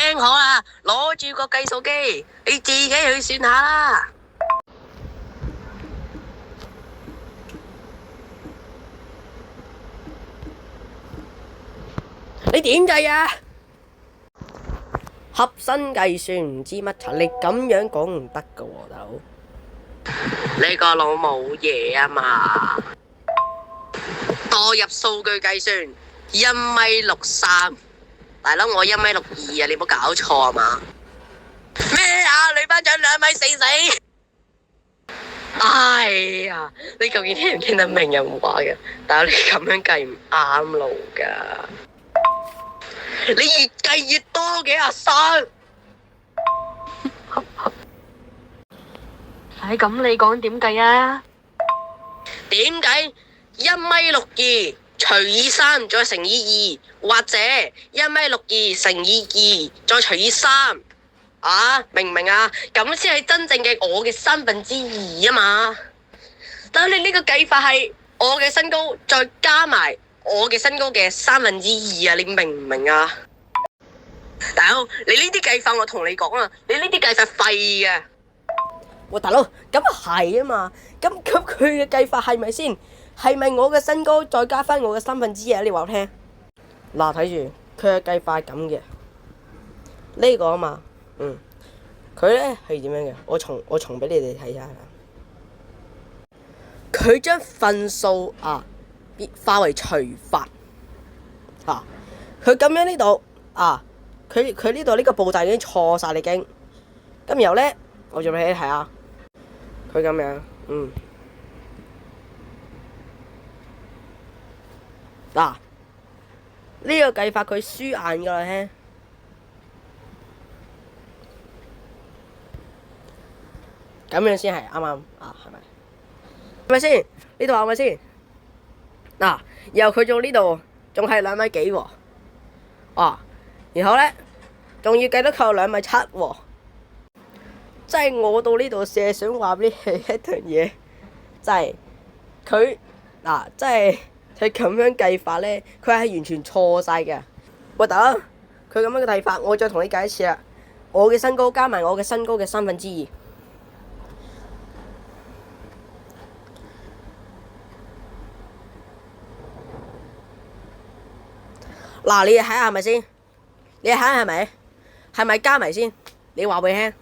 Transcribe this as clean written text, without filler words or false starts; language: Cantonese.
聽好啦，攞住個計數機，你自己去算下啦。你點計啊？合身計算唔知乜柒，你咁樣講唔得噶喎，大佬。你個腦冇嘢啊嘛？墮入數據計算，1.63米，大佬我1.62米啊！你冇搞錯啊嘛？咩啊？女班長2.44米？哎呀，你究竟聽唔聽得明人話嘅？大佬你咁樣計唔啱路噶，你越計越多嘅阿生。咁你講點計啊？點計？1.62米除以3再乘以2，或者1.62米乘以2再除以3。啊，明唔明啊？咁先係真正嘅我嘅2/3啊嘛。但係你呢個計法係我嘅身高再加埋我嘅身高嘅2/3啊！你明唔明啊？大佬，你呢啲計法我同你講啊，你呢啲計法廢嘅。喂，大佬，咁係啊嘛，咁佢嘅計法係咪先？係咪我嘅身高再加翻我嘅2/3啊？你話我聽。嗱，睇住佢嘅計法係咁嘅，呢個啊嘛，佢咧係點樣嘅？我重俾你哋睇下。佢將份數化為除法佢咁樣呢度佢呢度呢個步驟已經錯晒，你已經。咁然後咧，我做俾你睇下，佢咁樣，呢個計法佢輸硬噶啦，聽。咁樣先係啱啱係咪？係咪先？呢度係咪先？然後佢做呢度仲係2.幾米喎，然後咧仲要計得佢有2.7米喎，即係我到呢度成日想話俾你一樣嘢，即係佢即係佢咁樣計法咧，佢係完全錯晒嘅。喂，大佬，佢咁樣嘅計法，我再同你計一次啦。我嘅身高加埋我嘅身高嘅2/3。你睇下係咪先？你睇下係咪？係咪加埋先？你話俾我聽。